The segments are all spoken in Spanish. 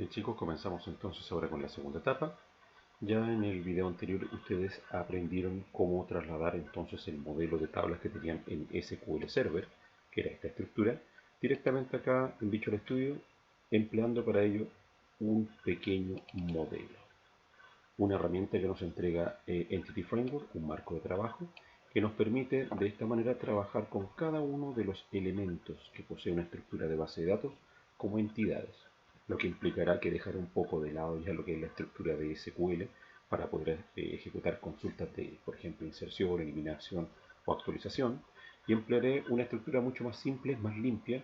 Bien chicos, comenzamos entonces ahora con la segunda etapa. Ya en el video anterior ustedes aprendieron cómo trasladar entonces el modelo de tablas que tenían en SQL Server, que era esta estructura, directamente acá en Visual Studio, empleando para ello un pequeño modelo. Una herramienta que nos entrega Entity Framework, un marco de trabajo, que nos permite de esta manera trabajar con cada uno de los elementos que posee una estructura de base de datos como entidades, lo que implicará que dejar un poco de lado ya lo que es la estructura de SQL para poder ejecutar consultas de, por ejemplo, inserción, eliminación o actualización, y emplearé una estructura mucho más simple, más limpia,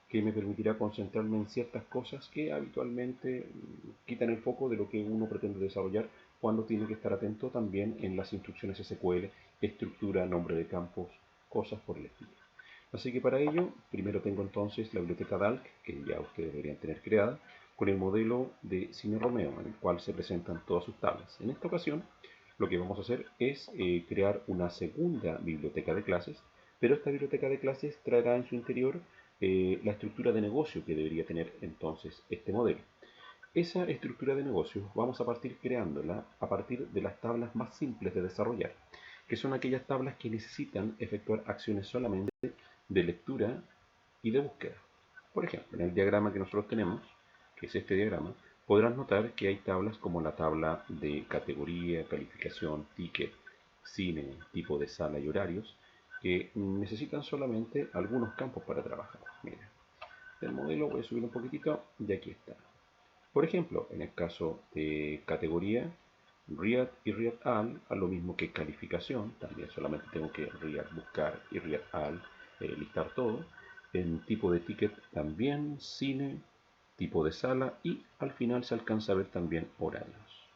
que me permitirá concentrarme en ciertas cosas que habitualmente quitan el foco de lo que uno pretende desarrollar cuando tiene que estar atento también en las instrucciones SQL, estructura, nombre de campos, cosas por el estilo. Así que para ello, primero tengo entonces la biblioteca DALC, que ya ustedes deberían tener creada, con el modelo de Cine Romeo, en el cual se presentan todas sus tablas. En esta ocasión, lo que vamos a hacer es crear una segunda biblioteca de clases, pero esta biblioteca de clases traerá en su interior la estructura de negocio que debería tener entonces este modelo. Esa estructura de negocio vamos a partir creándola a partir de las tablas más simples de desarrollar, que son aquellas tablas que necesitan efectuar acciones solamente de lectura y de búsqueda. Por ejemplo, en el diagrama que nosotros tenemos, que es este diagrama, podrás notar que hay tablas como la tabla de categoría, calificación, ticket, cine, tipo de sala y horarios, que necesitan solamente algunos campos para trabajar. Mira, del modelo voy a subir un poquitito y aquí está. Por ejemplo, en el caso de categoría, Read y Read All, a lo mismo que calificación, también solamente tengo que Read buscar y Read All listar todo. En tipo de ticket también, cine, tipo de sala y al final se alcanza a ver también horarios.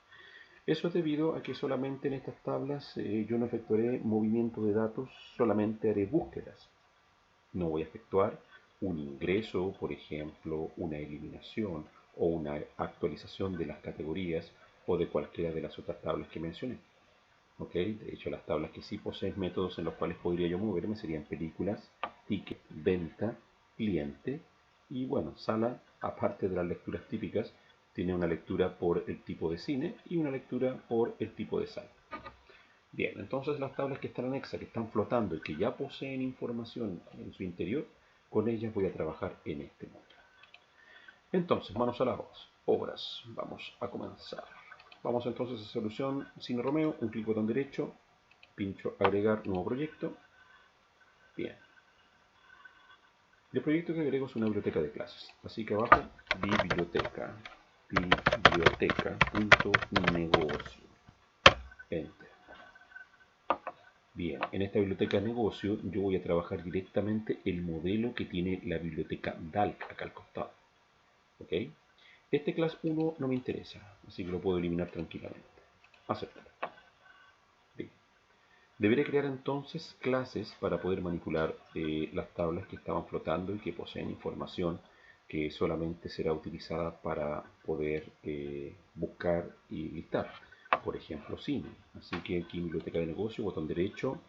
Eso es debido a que solamente en estas tablas yo no efectuaré movimiento de datos, solamente haré búsquedas. No voy a efectuar un ingreso, por ejemplo, una eliminación o una actualización de las categorías o de cualquiera de las otras tablas que mencioné. ¿Ok? De hecho, las tablas que sí poseen métodos en los cuales podría yo moverme serían películas, ticket, venta, cliente y bueno, sala, aparte de las lecturas típicas, tiene una lectura por el tipo de cine y una lectura por el tipo de sala. Bien, entonces las tablas que están anexas, que están flotando y que ya poseen información en su interior, con ellas voy a trabajar en este módulo. Entonces, manos a la obras. Vamos a comenzar. Vamos entonces a solución Cine Romeo, un clic botón derecho, pincho agregar nuevo proyecto. Bien. El proyecto que agrego es una biblioteca de clases. Así que abajo, biblioteca.negocio. Enter. Bien, en esta biblioteca de negocio yo voy a trabajar directamente el modelo que tiene la biblioteca DALC acá al costado. ¿Ok? Este class 1 no me interesa, así que lo puedo eliminar tranquilamente. Aceptar. Bien. Deberé crear entonces clases para poder manipular las tablas que estaban flotando y que poseen información que solamente será utilizada para poder buscar y listar. Por ejemplo, cine. Así que aquí en biblioteca de negocio, botón derecho,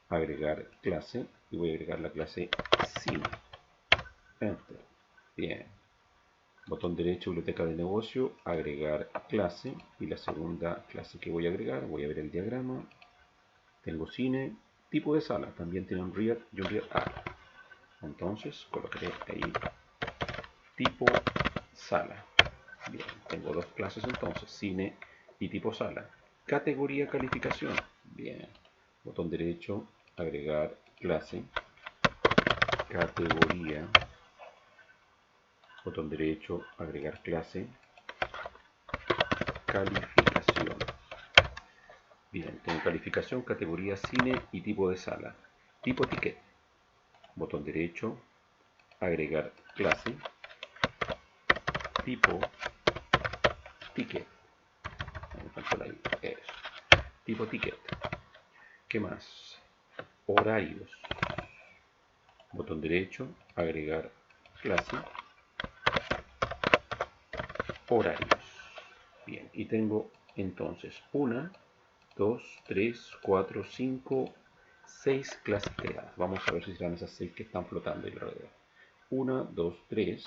agregar clase y voy a agregar la clase cine. Enter. Bien. Botón derecho, biblioteca de negocio, agregar clase y la segunda clase que voy a agregar, voy a ver el diagrama. Tengo cine, tipo de sala, también tiene un read y un read all. Entonces colocaré ahí tipo sala. Bien, tengo dos clases entonces, cine y tipo sala. Categoría calificación. Bien. Botón derecho, agregar clase, categoría, botón derecho, agregar clase, calificación. Bien, tengo calificación, categoría cine y tipo de sala. Tipo ticket, botón derecho, agregar clase, tipo ticket. Eso. Tipo ticket. ¿Qué más? Horarios. Botón derecho, agregar clase, horarios. Bien, y tengo entonces 1, 2, 3, 4, 5, 6 clases creadas. Vamos a ver si serán esas 6 que están flotando ahí alrededor. 1, 2, 3,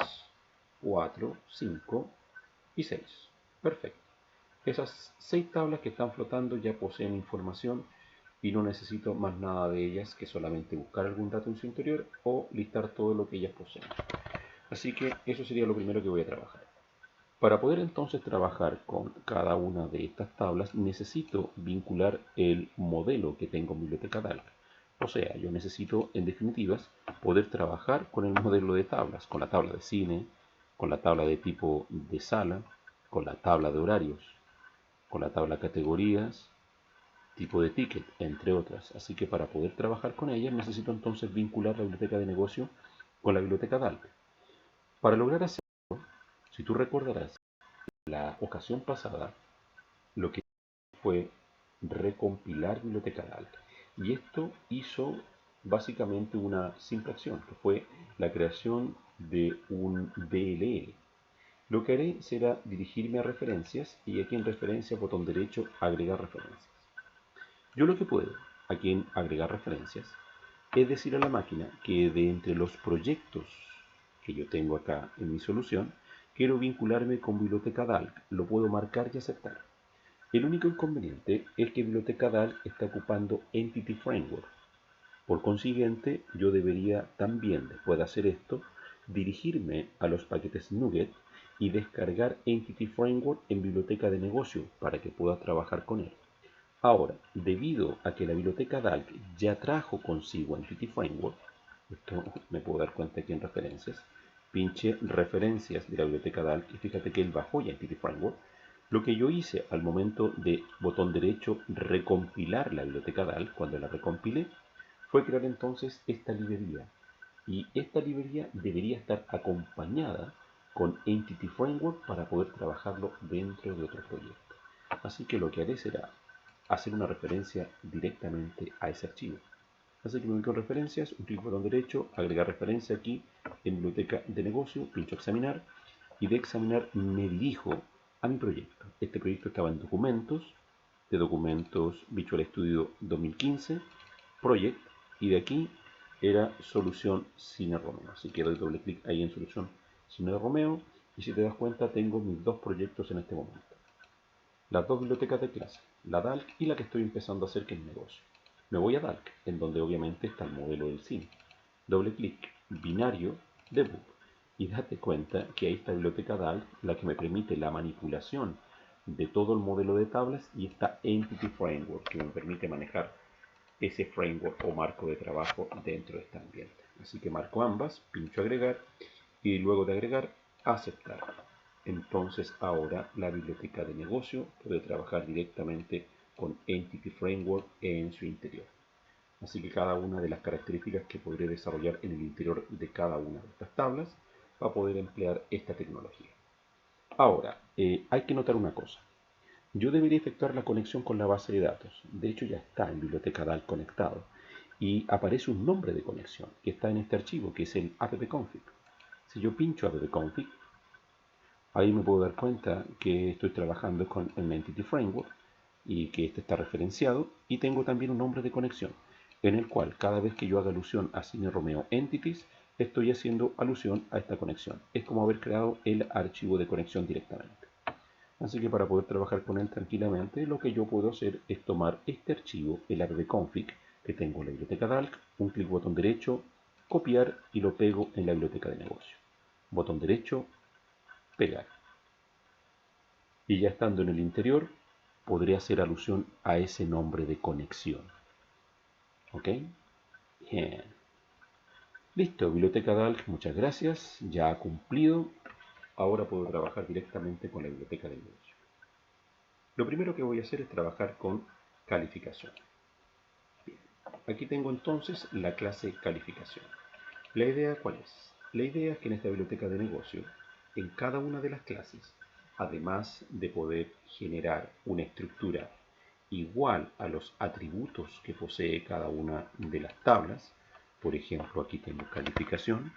4, 5, y 6. Perfecto. Esas 6 tablas que están flotando ya poseen información y no necesito más nada de ellas que solamente buscar algún dato en su interior o listar todo lo que ellas poseen. Así que eso sería lo primero que voy a trabajar. Para poder entonces trabajar con cada una de estas tablas necesito vincular el modelo que tengo en Biblioteca Dalk. O sea, yo necesito, en definitivas, poder trabajar con el modelo de tablas, con la tabla de cine, con la tabla de tipo de sala, con la tabla de horarios, con la tabla de categorías, tipo de ticket, entre otras. Así que para poder trabajar con ellas necesito entonces vincular la biblioteca de negocio con la biblioteca Dalk. Para lograr hacerlo, si tú recordarás, la ocasión pasada lo que fue recompilar biblioteca Dalk. Y esto hizo básicamente una simple acción, que fue la creación de un DLL. Lo que haré será dirigirme a referencias y aquí en referencias, botón derecho, agregar referencias. Yo lo que puedo, aquí en agregar referencias, es decir a la máquina que de entre los proyectos que yo tengo acá en mi solución, quiero vincularme con Biblioteca Dalk. Lo puedo marcar y aceptar. El único inconveniente es que Biblioteca Dalk está ocupando Entity Framework. Por consiguiente, yo debería también, después de hacer esto, dirigirme a los paquetes NuGet y descargar Entity Framework en biblioteca de negocio para que pueda trabajar con él. Ahora, debido a que la biblioteca Dalk ya trajo consigo Entity Framework, esto me puedo dar cuenta aquí en referencias, pinche referencias de la biblioteca Dalk y fíjate que él bajó ya Entity Framework. Lo que yo hice al momento de botón derecho recompilar la biblioteca Dalk, cuando la recompilé, fue crear entonces esta librería. Y esta librería debería estar acompañada con Entity Framework para poder trabajarlo dentro de otro proyecto. Así que lo que haré será hacer una referencia directamente a ese archivo. Así que me voy con referencias, un clic botón derecho, agregar referencia aquí en biblioteca de negocio, pincho examinar y de examinar me dirijo a mi proyecto. Este proyecto estaba en documentos, de documentos Visual Studio 2015, Project, y de aquí era solución Cine Romeo. Así que doy doble clic ahí en solución Cine Romeo y si te das cuenta tengo mis dos proyectos en este momento. Las dos bibliotecas de clase, la Dalk y la que estoy empezando a hacer que es negocio. Me voy a Dalk, en donde obviamente está el modelo del cine. Doble clic, binario, debug. Y date cuenta que ahí está la biblioteca Dalk, la que me permite la manipulación de todo el modelo de tablas y está Entity Framework, que me permite manejar ese framework o marco de trabajo dentro de este ambiente. Así que marco ambas, pincho agregar y luego de agregar, aceptar. Entonces ahora la biblioteca de negocio puede trabajar directamente con Entity Framework en su interior. Así que cada una de las características que podré desarrollar en el interior de cada una de estas tablas va a poder emplear esta tecnología. Ahora, hay que notar una cosa. Yo debería efectuar la conexión con la base de datos. De hecho, ya está en Biblioteca Dalk conectado. Y aparece un nombre de conexión que está en este archivo, que es el appconfig. Si yo pincho appconfig, ahí me puedo dar cuenta que estoy trabajando con el Entity Framework y que este está referenciado. Y tengo también un nombre de conexión, en el cual cada vez que yo haga alusión a Cine Romeo Entities, estoy haciendo alusión a esta conexión. Es como haber creado el archivo de conexión directamente. Así que para poder trabajar con él tranquilamente, lo que yo puedo hacer es tomar este archivo, el appconfig, que tengo en la biblioteca Dalk, un clic botón derecho, copiar y lo pego en la biblioteca de negocio. Botón derecho, pegar. Y ya estando en el interior, podré hacer alusión a ese nombre de conexión. ¿Ok? Bien. Listo, biblioteca Dalk, muchas gracias. Ya ha cumplido. Ahora puedo trabajar directamente con la biblioteca de negocio. Lo primero que voy a hacer es trabajar con calificación. Bien. Aquí tengo entonces la clase calificación. ¿La idea cuál es? La idea es que en esta biblioteca de negocio, en cada una de las clases, además de poder generar una estructura igual a los atributos que posee cada una de las tablas, por ejemplo, aquí tengo calificación.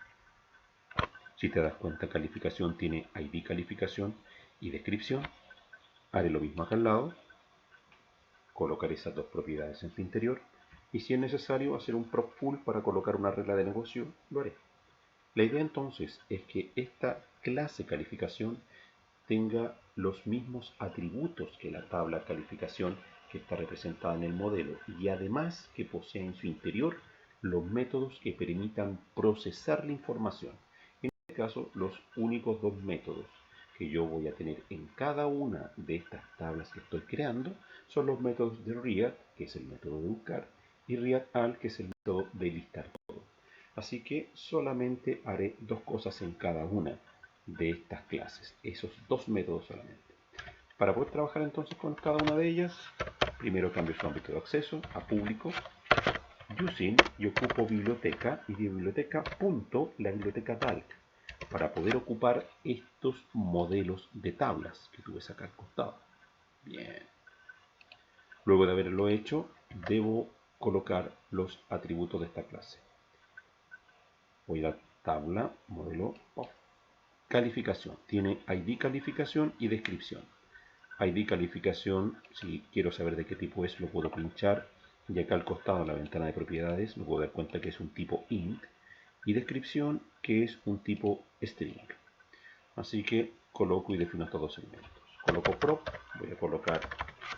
Si te das cuenta, calificación tiene ID calificación y descripción. Haré lo mismo acá al lado. Colocar esas dos propiedades en su interior. Y si es necesario hacer un prop full para colocar una regla de negocio, lo haré. La idea entonces es que esta clase calificación tenga los mismos atributos que la tabla calificación que está representada en el modelo y además que posea en su interior los métodos que permitan procesar la información. En este caso, los únicos dos métodos que yo voy a tener en cada una de estas tablas que estoy creando son los métodos de read, que es el método de buscar, y readAll, que es el método de listar todo. Así que solamente haré dos cosas en cada una de estas clases, esos dos métodos solamente. Para poder trabajar entonces con cada una de ellas, primero cambio su ámbito de acceso a público, using, y ocupo biblioteca, y de biblioteca punto la biblioteca talk, para poder ocupar estos modelos de tablas que tú ves acá al costado. Bien. Luego de haberlo hecho, debo colocar los atributos de esta clase. Voy a la tabla, modelo, calificación. Tiene ID calificación y descripción. ID calificación, si quiero saber de qué tipo es, lo puedo pinchar. Y acá al costado, en la ventana de propiedades, me puedo dar cuenta que es un tipo int. Y descripción, que es un tipo string. Así que coloco y defino estos dos elementos. Coloco prop, voy a colocar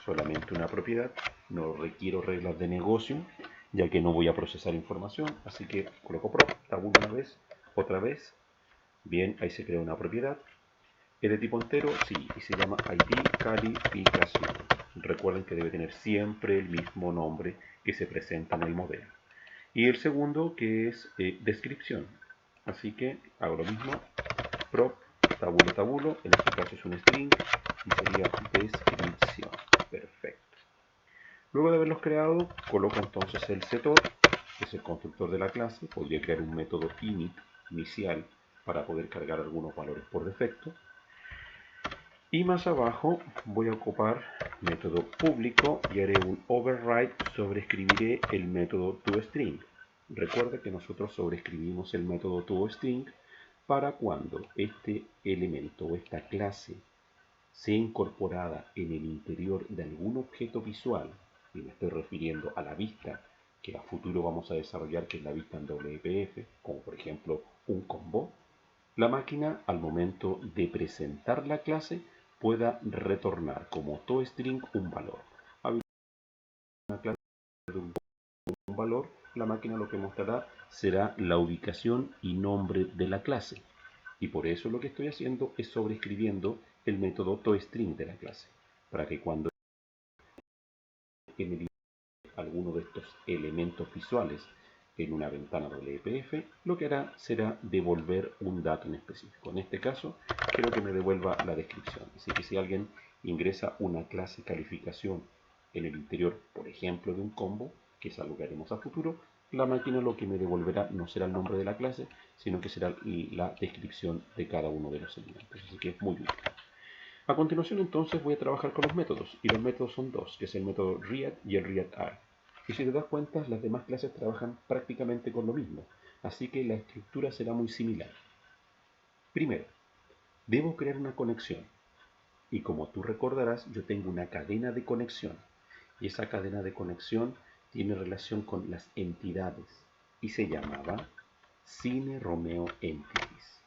solamente una propiedad. No requiero reglas de negocio, ya que no voy a procesar información. Así que coloco prop, tabulo una vez, otra vez. Bien, ahí se crea una propiedad. ¿Es de tipo entero? Sí, y se llama ID calificación. Recuerden que debe tener siempre el mismo nombre que se presenta en el modelo. Y el segundo, que es descripción. Así que hago lo mismo, prop, tabulo, en este caso es un string, y sería descripción. Perfecto. Luego de haberlos creado, coloco entonces el setor, que es el constructor de la clase. Podría crear un método init, inicial, para poder cargar algunos valores por defecto. Y más abajo voy a ocupar método público y haré un override, sobreescribiré el método toString. Recuerda que nosotros sobreescribimos el método toString para cuando este elemento o esta clase sea incorporada en el interior de algún objeto visual, y me estoy refiriendo a la vista que a futuro vamos a desarrollar, que es la vista en WPF, como por ejemplo un combo, la máquina al momento de presentar la clase pueda retornar como toString un valor. Una clase de un valor, la máquina lo que mostrará será la ubicación y nombre de la clase. Y por eso lo que estoy haciendo es sobreescribiendo el método toString de la clase, para que cuando genere alguno de estos elementos visuales en una ventana WPF, lo que hará será devolver un dato en específico. En este caso, quiero que me devuelva la descripción. Así que si alguien ingresa una clase calificación en el interior, por ejemplo, de un combo, que es algo que haremos a futuro, la máquina lo que me devolverá no será el nombre de la clase, sino que será la descripción de cada uno de los elementos. Así que es muy útil. A continuación entonces voy a trabajar con los métodos, y los métodos son dos, que es el método read y el readAll. Y si te das cuenta, las demás clases trabajan prácticamente con lo mismo, así que la estructura será muy similar. Primero, debo crear una conexión, y como tú recordarás, yo tengo una cadena de conexión, y esa cadena de conexión tiene relación con las entidades, y se llamaba Cine Romeo Entities.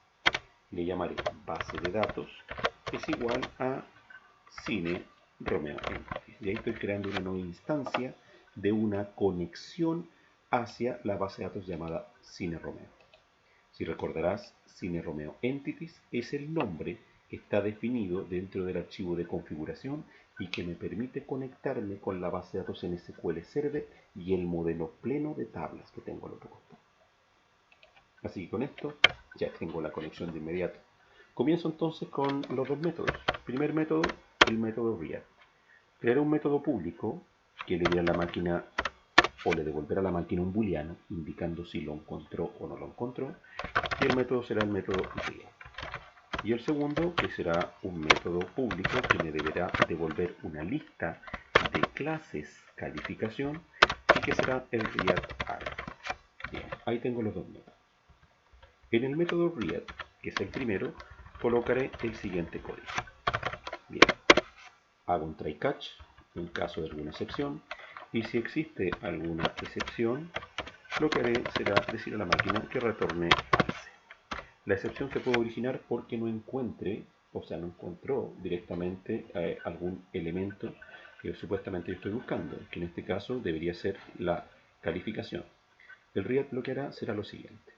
Le llamaré base de datos, que es igual a Cine Romeo Entities. Y ahí estoy creando una nueva instancia de una conexión hacia la base de datos llamada Cine Romeo. Si recordarás, Cine Romeo Entities es el nombre que está definido dentro del archivo de configuración y que me permite conectarme con la base de datos en SQL Server y el modelo pleno de tablas que tengo al otro costado. Así que con esto ya tengo la conexión de inmediato. Comienzo entonces con los dos métodos. Primer método, el método read. Crearé un método público que le dé a la máquina o le devolverá a la máquina un booleano indicando si lo encontró o no lo encontró. Y el método será el método read. Y el segundo, que será un método público que me deberá devolver una lista de clases calificación y que será el readAll. Bien, ahí tengo los dos métodos. En el método read, que es el primero, colocaré el siguiente código. Bien, hago un try catch en caso de alguna excepción, y si existe alguna excepción, lo que haré será decir a la máquina que retorne false. La excepción se puede originar porque no encuentre, o sea, no encontró directamente algún elemento que supuestamente yo estoy buscando, que en este caso debería ser la calificación. El read lo que hará será lo siguiente.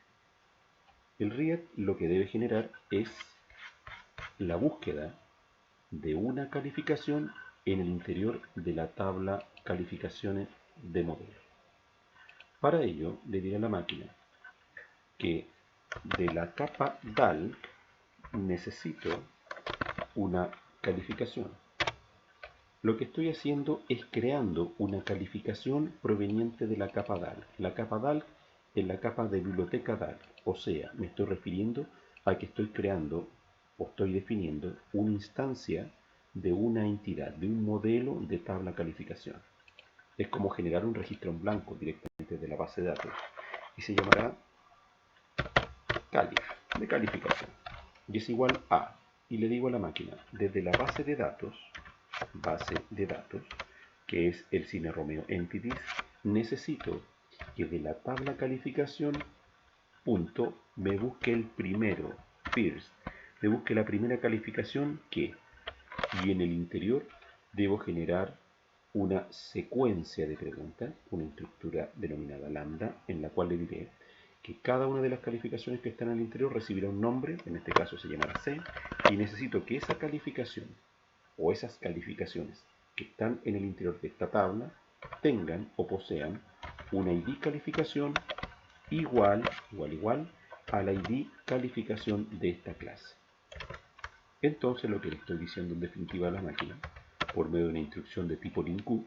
El read lo que debe generar es la búsqueda de una calificación en el interior de la tabla calificaciones de modelo. Para ello, le diré a la máquina que de la capa DAL necesito una calificación. Lo que estoy haciendo es creando una calificación proveniente de la capa DAL. La capa DAL es la capa de biblioteca DAL, o sea, me estoy refiriendo a que estoy creando o estoy definiendo una instancia de una entidad, de un modelo de tabla calificación. Es como generar un registro en blanco directamente de la base de datos y se llamará calif, de calificación, y es igual a, y le digo a la máquina, desde la base de datos, que es el Cine Romeo Entities, necesito que de la tabla calificación punto me busque el primero, first, me busque la primera calificación que, y en el interior debo generar una secuencia de preguntas, una estructura denominada lambda, en la cual le diré que cada una de las calificaciones que están en el interior recibirá un nombre, en este caso se llamará C, y necesito que esa calificación o esas calificaciones que están en el interior de esta tabla tengan o posean una ID calificación igual a la ID calificación de esta clase. Entonces lo que le estoy diciendo en definitiva a la máquina, por medio de una instrucción de tipo linku,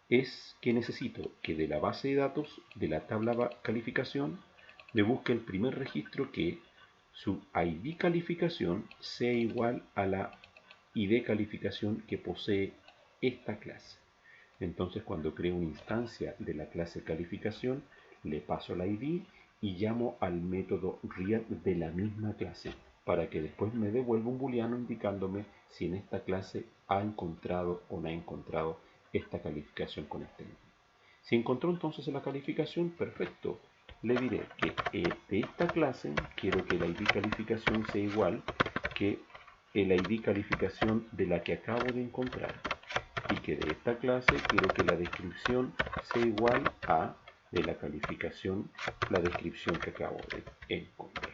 es que necesito que de la base de datos de la tabla calificación me busque el primer registro que su ID calificación sea igual a la ID calificación que posee esta clase. Entonces cuando creo una instancia de la clase calificación, le paso la ID y llamo al método read de la misma clase para que después me devuelva un booleano indicándome si en esta clase ha encontrado o no ha encontrado esta calificación con este nombre. Si encontró entonces la calificación, perfecto. Le diré que de esta clase quiero que la ID calificación sea igual que el ID calificación de la que acabo de encontrar. Y que de esta clase quiero que la descripción sea igual a de la calificación, la descripción que acabo de encontrar.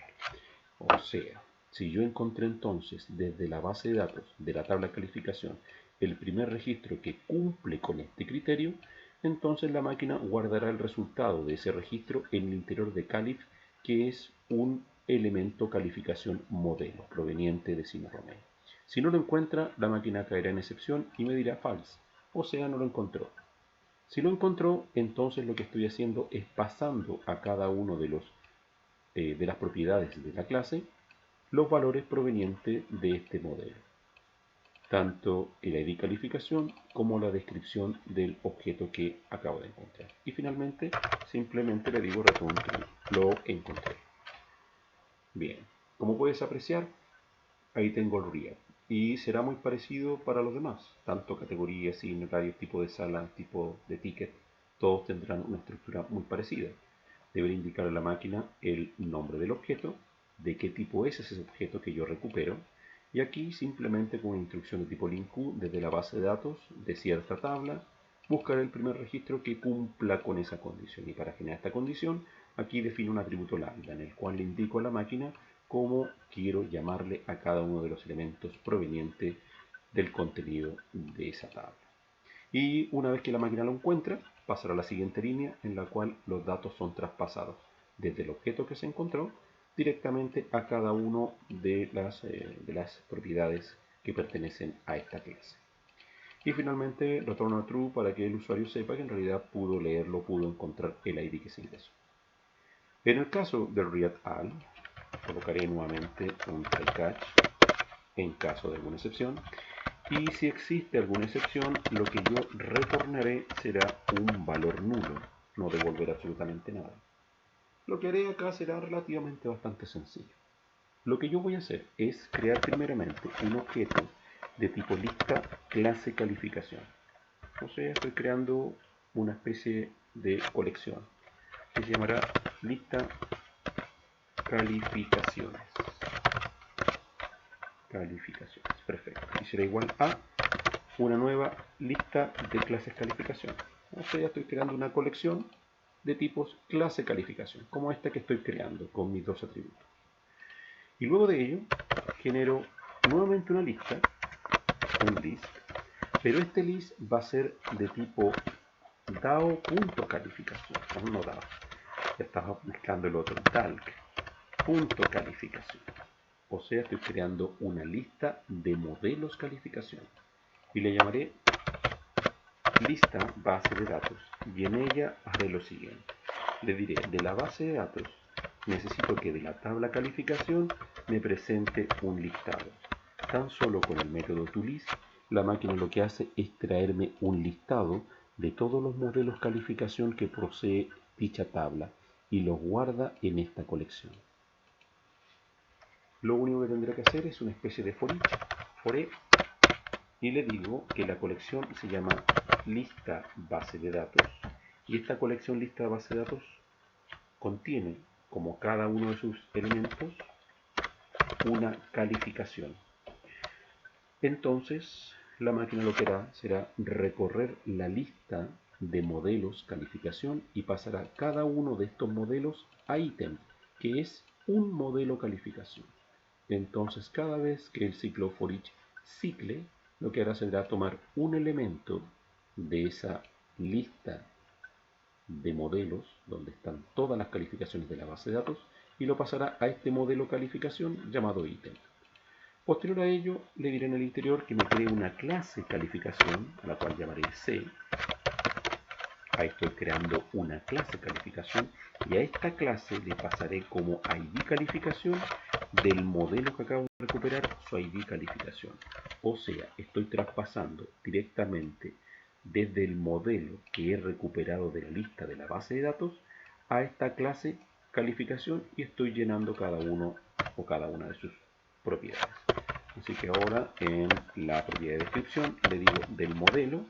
O sea, si yo encontré entonces desde la base de datos de la tabla de calificación el primer registro que cumple con este criterio, entonces la máquina guardará el resultado de ese registro en el interior de calif, que es un elemento calificación modelo proveniente de Cine Romeo. Si no lo encuentra, la máquina caerá en excepción y me dirá false, o sea, no lo encontró. Si lo encontró, entonces lo que estoy haciendo es pasando a cada uno de las propiedades de la clase los valores provenientes de este modelo, tanto el ID calificación como la descripción del objeto que acabo de encontrar. Y finalmente, simplemente le digo return true, lo encontré. Bien, como puedes apreciar, ahí tengo el read. Y será muy parecido para los demás, tanto categorías, sin horarios, tipo de sala, tipo de ticket, todos tendrán una estructura muy parecida. Deberé indicar a la máquina el nombre del objeto, de qué tipo es ese objeto que yo recupero, y aquí simplemente con una instrucción de tipo linku desde la base de datos de cierta tabla, buscaré el primer registro que cumpla con esa condición. Y para generar esta condición, aquí defino un atributo lambda, en el cual le indico a la máquina cómo quiero llamarle a cada uno de los elementos provenientes del contenido de esa tabla. Y una vez que la máquina lo encuentra, pasará a la siguiente línea en la cual los datos son traspasados desde el objeto que se encontró directamente a cada uno de las propiedades que pertenecen a esta clase. Y finalmente retorna true para que el usuario sepa que en realidad pudo leerlo, pudo encontrar el ID que se ingresó. En el caso del read all, colocaré nuevamente un try catch en caso de alguna excepción. Y si existe alguna excepción, lo que yo retornaré será un valor nulo, no devolverá absolutamente nada. Lo que haré acá será relativamente bastante sencillo. Lo que yo voy a hacer es crear primeramente un objeto de tipo lista clase calificación. O sea, estoy creando una especie de colección que se llamará lista calificaciones. calificaciones. Perfecto. Y será igual a una nueva lista de clases calificación. O sea, ya estoy creando una colección de tipos clase calificación, como esta que estoy creando con mis dos atributos. Y luego de ello, genero nuevamente una lista, un list, pero este list va a ser de tipo DAO.calificación, no DAO, ya estaba mezclando el otro, DALC.calificación. O sea, estoy creando una lista de modelos calificación y le llamaré lista base de datos, y en ella haré lo siguiente. Le diré, de la base de datos necesito que de la tabla calificación me presente un listado. Tan solo con el método toList, la máquina lo que hace es traerme un listado de todos los modelos calificación que posee dicha tabla y los guarda en esta colección. Lo único que tendré que hacer es una especie de for each, y le digo que la colección se llama lista base de datos, y esta colección lista base de datos contiene, como cada uno de sus elementos, una calificación. Entonces la máquina lo que hará será recorrer la lista de modelos calificación y pasará cada uno de estos modelos a ítem, que es un modelo calificación. Entonces cada vez que el ciclo for each cicle, lo que hará será tomar un elemento de esa lista de modelos donde están todas las calificaciones de la base de datos y lo pasará a este modelo calificación llamado ítem. Posterior a ello, le diré en el interior que me cree una clase calificación, a la cual llamaré C. Ahí estoy creando una clase calificación y a esta clase le pasaré como ID calificación del modelo que acabo de recuperar su ID calificación. O sea, estoy traspasando directamente desde el modelo que he recuperado de la lista de la base de datos a esta clase calificación y estoy llenando cada uno o cada una de sus propiedades. Así que ahora en la propiedad de descripción le digo del modelo,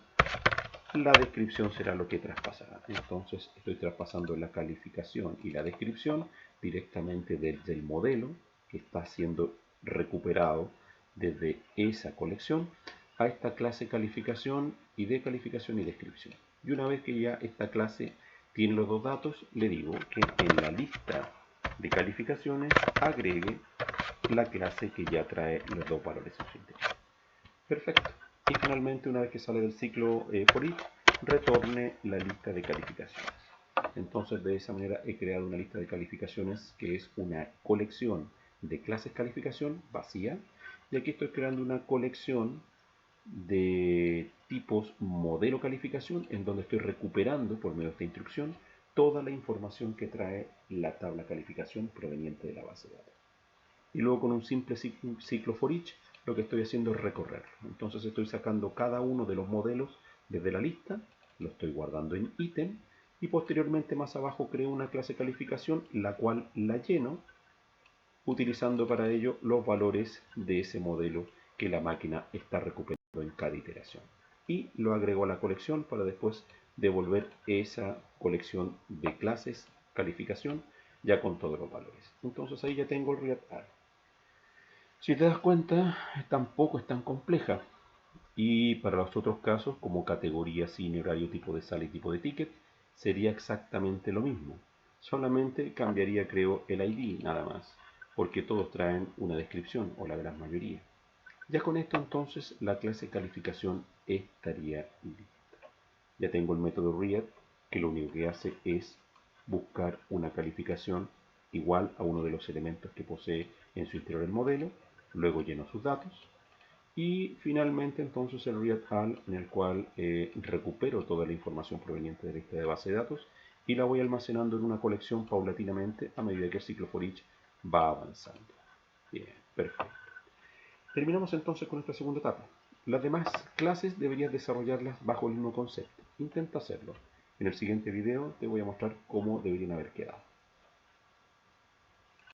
la descripción será lo que traspasará. Entonces estoy traspasando la calificación y la descripción directamente desde el modelo que está siendo recuperado desde esa colección a esta clase calificación y de calificación y descripción. Y una vez que ya esta clase tiene los dos datos, le digo que en la lista de calificaciones agregue la clase que ya trae los dos valores en su interior. Perfecto. Y finalmente, una vez que sale del ciclo for each, retorne la lista de calificaciones. Entonces, de esa manera he creado una lista de calificaciones que es una colección de clases calificación vacía. Y aquí estoy creando una colección de tipos modelo calificación en donde estoy recuperando por medio de esta instrucción toda la información que trae la tabla calificación proveniente de la base de datos. Y luego con un simple ciclo for each lo que estoy haciendo es recorrer. Entonces estoy sacando cada uno de los modelos desde la lista, lo estoy guardando en ítem y posteriormente más abajo creo una clase calificación la cual la lleno utilizando para ello los valores de ese modelo que la máquina está recuperando en cada iteración. Y lo agrego a la colección para después devolver esa colección de clases calificación ya con todos los valores. Entonces ahí ya tengo el ReadAll. Si te das cuenta, tampoco es tan compleja. Y para los otros casos, como categoría, cine, horario, tipo de sala y tipo de ticket, sería exactamente lo mismo. Solamente cambiaría, creo, el ID, nada más, porque todos traen una descripción, o la gran mayoría. Ya con esto, entonces, la clase calificación estaría lista. Ya tengo el método read, que lo único que hace es buscar una calificación igual a uno de los elementos que posee en su interior el modelo, luego lleno sus datos, y finalmente entonces el ReadAll en el cual recupero toda la información proveniente de la lista de base de datos y la voy almacenando en una colección paulatinamente a medida que el ciclo for each va avanzando. Bien, perfecto. Terminamos entonces con esta segunda etapa. Las demás clases deberías desarrollarlas bajo el mismo concepto. Intenta hacerlo. En el siguiente video te voy a mostrar cómo deberían haber quedado.